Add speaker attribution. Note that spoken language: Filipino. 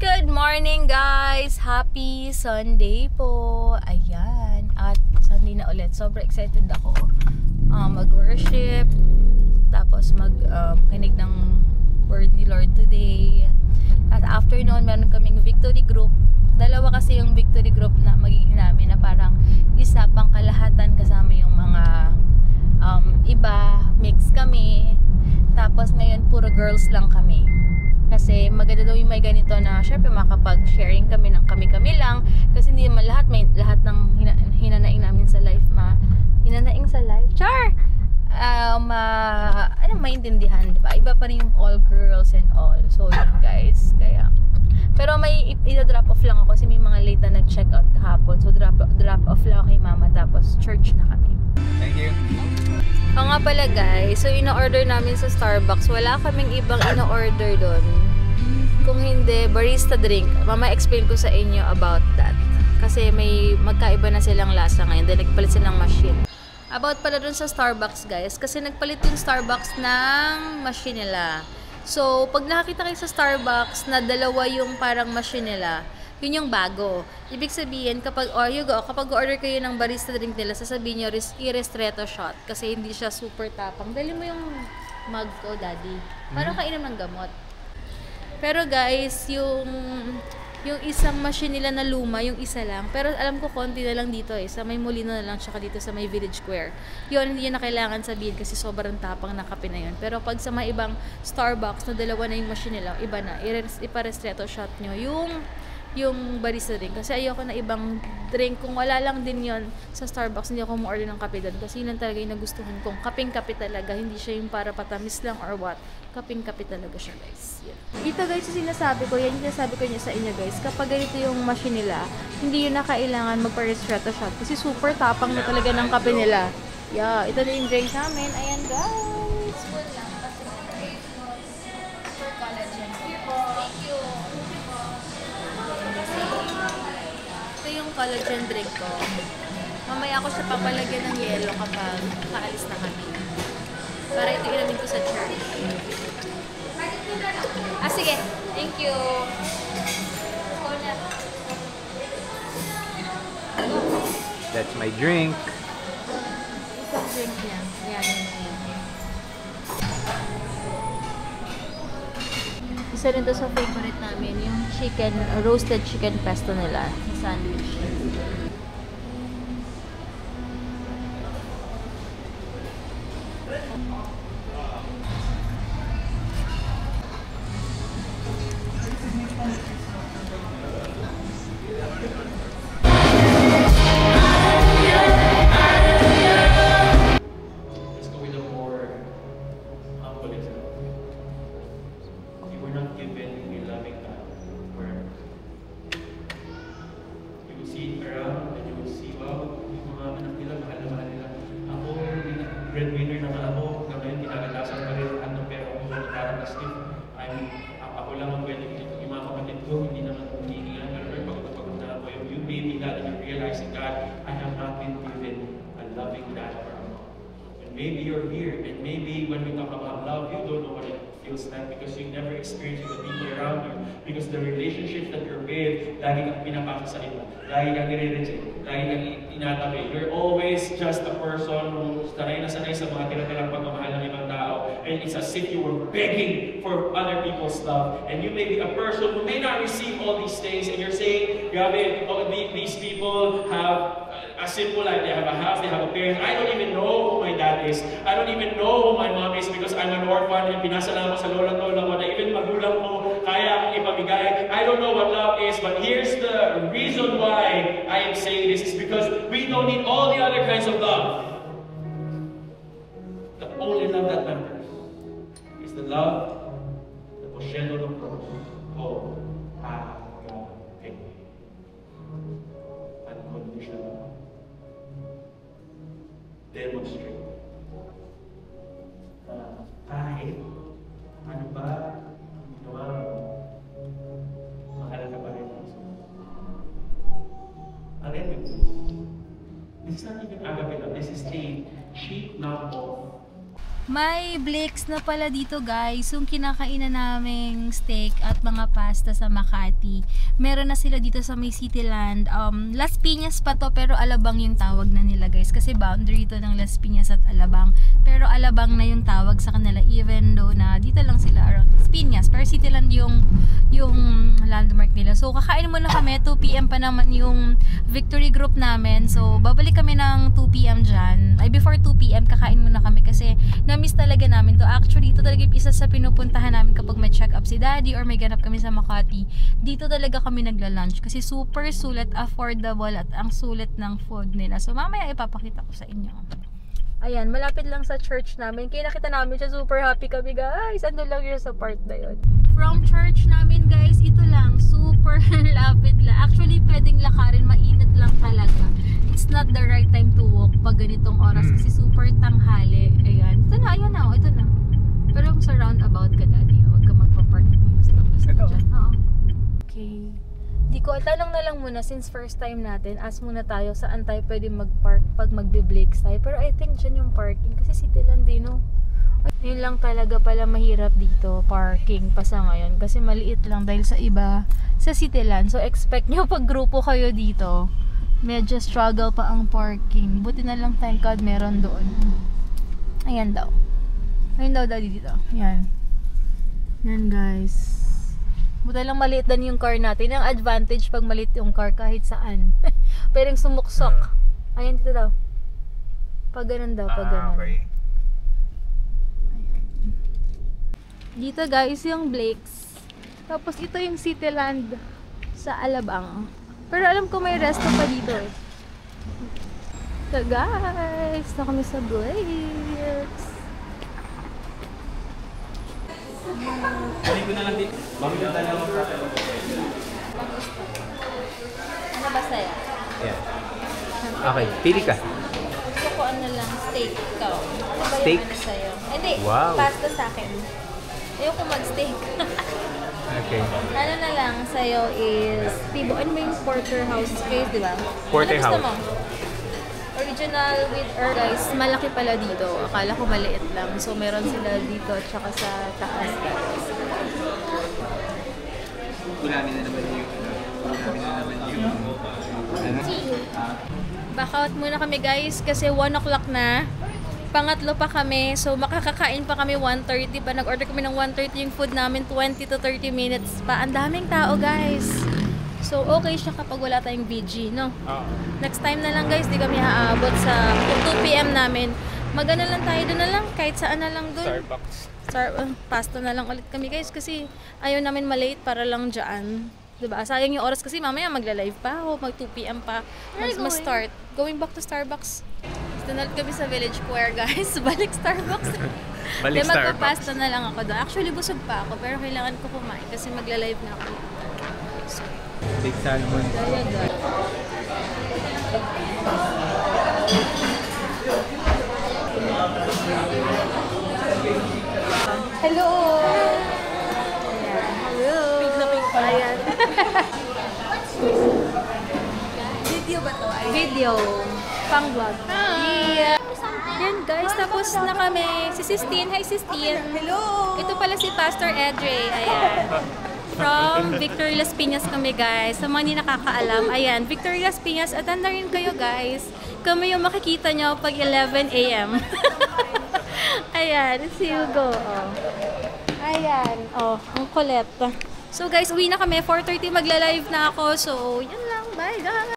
Speaker 1: Good morning guys! Happy Sunday po! Ayan, at Sunday na ulit. Sobrang excited ako mag-worship, tapos kinig ng word ni Lord today. At after noon, meron kaming victory group. Dalawa kasi yung victory group na magiging namin, na parang isa pang kalahatan kasama yung mga iba, mix kami. Tapos ngayon puro girls lang kami. Kasi maganda daw yung may ganito na syempre makapag-sharing kami ng kami-kami lang. Kasi hindi naman lahat ng hinanaing namin sa life hinanaing sa life. Char! Maintindihan, diba? Iba pa rin yung all girls and all. So yun guys, kaya. Pero may i-drop off lang ako kasi may mga late na nag-check out kahapon. So drop off lang ako kay mama, tapos church na kami.
Speaker 2: Thank you.
Speaker 1: Oo nga pala guys, so ino-order namin sa Starbucks. Wala kaming ibang ino-order doon. Kung hindi, barista drink. Mama, explain ko sa inyo about that. Kasi may magkaiba na silang lasa ngayon. Then nagpalit silang machine. About pala doon sa Starbucks guys, kasi nagpalit yung Starbucks ng machine nila. So, pag nakakita kayo sa Starbucks na dalawa yung parang machine nila, yun yung bago. Ibig sabihin, kapag order kayo ng barista drink nila, sasabihin nyo, i-ristretto shot. Kasi hindi siya super tapang. Dali mo yung mug ko, daddy. Parang kainom ng gamot. Pero guys, yung isang machine nila na luma, yung isa lang. Pero alam ko, konti na lang dito eh. Sa may Molino na lang, tsaka dito sa may Village Square. Yun, hindi yun na kailangan sabihin kasi sobrang tapang na kape na yun. Pero pag sa mga ibang Starbucks na dalawa na yung machine nila, iba na. Ipa-ristretto shot nyo yung barista drink. Kasi ayoko na ibang drink. Kung wala lang din yon sa Starbucks, hindi ako ma-order ng kape doon. Kasi yun talaga yung nagustuhan kong kapeng-kape talaga. Hindi siya yung para patamis lang or what. Kapeng-kape talaga siya guys. Yan. Ito guys, yung sinasabi ko, yan yung sinasabi ko niya sa inyo guys. Kapag ganito yung machine nila, hindi yun na kailangan magpa-ristretto shot. Kasi super tapang na talaga ng kape nila. Yeah, ito na yung drink namin. Ayan guys. Full lang. Kasi super collagen. Thank you. Ito yung collagen drink ko. Mamaya ako siya papalagyan ng yelo kapag kaalis na kami. Para ito inamin ko sa church. Sige. Thank you.
Speaker 2: That's my drink.
Speaker 1: Ito ang drink niya. Ayan. Isa rin to sa favorite namin, yung roasted chicken pesto nila, sandwich.
Speaker 3: Breadwinner na nga ako, ngayon kinagalasan pa rin ang pera ko, parang as if ako lang ang pwede, yung mga kapatid ko, hindi naman humihingan, pero pagod na ako, you baby God, and you're realizing, God, I have not been given a loving dad or a mom. And maybe you're here, and maybe when we talk about love, you don't know what it feels like because you never experienced with the people around you, because the relationships that you're with, lagi kang pinapasa sa iba, lagi kang nire-reject, lagi kang tinatabi. You're always just a person who sanay na sanay sa mga tira-tirang pagmamahal ng ibang tao. And it's as if you were begging for other people's love. And you may be a person who may not receive all these things. And you're saying, grabe, these people have a simple life. They have a house, they have a parent. I don't even know who my dad is. I don't even know who my mom is because I'm an orphan and pinasa lang ako sa lola-lola ko na even magulang ko kaya ipamigay. I don't know what love is, but here's the reason why I am saying this is because we don't need all the other kinds of love. The only love that matters is the love that was shed on the cross called agape. Unconditional. Demonstrate. Kahit ano ba ginawa mo, mahal ka pa rin. This is not even agape love. This is a cheap knockoff
Speaker 1: May Blake's na pala dito guys. Yung kinakainan naming steak at mga pasta sa Makati. Meron na sila dito sa may Cityland. Las Piñas pa to pero Alabang yung tawag na nila guys. Kasi boundary ito ng Las Piñas at Alabang. Pero Alabang na yung tawag sa kanila even though na dito lang sila around Las Piñas. Pero Cityland yung landmark nila. So kakain muna kami. 2 PM pa naman yung victory group namin. So babalik kami ng 2 PM dyan. Ay before 2 PM kakain muna kami kasi na-miss talaga namin to. Actually, ito talaga yung isa sa pinupuntahan namin kapag may check-up si Daddy or may ganap kami sa Makati. Dito talaga kami nagla-lunch kasi super sulit, affordable at ang sulit ng food nila. So, mamaya ipapakita ko sa inyo. Ayan, malapit lang sa church namin. Kaya nakita namin siya, super happy kami guys. Ando lang yun sa part na yun. From church namin guys, ito lang, super lapit lang. Actually, pwedeng lakarin, mainit lang talaga. It's not the right time to walk pag ganitong oras kasi super tanghali. Ayan. Ito na, ayan na. Ito na. Pero kung sa roundabout ka, Daddy, huwag ka magpa-park. Basta
Speaker 2: Ito.
Speaker 1: dyan. Oo. Okay. Di ko, tanong na lang muna since first time natin, ask muna tayo saan tayo pwede mag-park pag magbe-Blake's tayo. Pero I think dyan yung parking kasi Cityland din, no? Yun lang talaga pala mahirap dito, parking pa sa ngayon. Kasi maliit lang dahil sa iba, sa Cityland. So expect nyo pag grupo kayo dito, medyo struggle pa ang parking. Buti na lang, thank God, meron doon. Ayan daw. Ayan daw, Daddy, dito. Ayan. Ayan, guys. Buti lang maliit din yung car natin. Ang advantage pag maliit yung car kahit saan. Pero yung sumuksok. Ayan, dito daw. Pag ganun daw, pag ganun.
Speaker 2: Okay.
Speaker 1: Dito, guys, yung Blake's. Tapos ito yung Cityland sa Alabang. Pero alam ko may resto pa dito eh. So guys, na kami sa Blake's.
Speaker 3: Balik ko na lang dito. Bakit na lang ako?
Speaker 1: Ano ba sa'yo?
Speaker 2: Yeah. Okay, pili ka.
Speaker 1: Gusto ko ano lang, steak. Ikaw. Ano ba
Speaker 2: Steak?
Speaker 1: yung ano sa'yo? Hindi,
Speaker 2: Wow.
Speaker 1: pasta sa akin. Ayoko mag-steak.
Speaker 2: Okay.
Speaker 1: Ano na lang sa'yo is Tibo. Ano ba yung porterhouse case, di ba?
Speaker 2: Porterhouse.
Speaker 1: Ano gusto mo? Original with herb. Guys, malaki pala dito. Akala ko maliit lang. So, meron sila dito at saka sa taas.
Speaker 2: Ulamin na naman yung
Speaker 1: Back out muna kami guys kasi 1 o'clock na. Pangatlo pa kami. So, makakakain pa kami 1:30 pa. Nag-order kami ng 1:30 yung food namin. 20 to 30 minutes pa. Ang daming tao guys. So, okay siya kapag wala tayong VG, no? Next time na lang guys, di kami haabot sa 2 PM namin. Magano lang tayo doon na lang. Kahit saan na lang doon.
Speaker 2: Starbucks.
Speaker 1: Pasta na lang ulit kami guys kasi ayaw namin malate para lang dyan. Diba? Sayang yung oras kasi mamaya magla-live pa ako, mag 2 PM pa. Mas-start. Going back to Starbucks. Doon ulit kami sa Village Square guys. Balik Starbucks.
Speaker 2: Balik
Speaker 1: Then
Speaker 2: Starbucks.
Speaker 1: magpa-pasta na lang ako doon. Actually busog pa ako pero kailangan ko kumain kasi magla-live na ako. So,
Speaker 2: Big salmon.
Speaker 1: ayan guys. Hello! Ayan. Hello! Pink na pink pa. Ayan.
Speaker 4: Video ba to?
Speaker 1: Video. Pang vlog. Yeah. Yan guys, tapos na kami. Si Sistine. Hi Sistine.
Speaker 4: Hello!
Speaker 1: Ito pala si Pastor Edre. Ayan. From Victory Las Piñas kami guys. Sa mga hindi nakakaalam. Ayan, Victory Las Piñas. Attend na rin kayo guys. Kami yung makikita nyo pag 11 AM. Ayan, si Hugo. Oh. Ayan. Oh, ang kulit. So guys, uwi na kami. 4:30 magla-live na ako. So, yan lang. Bye guys!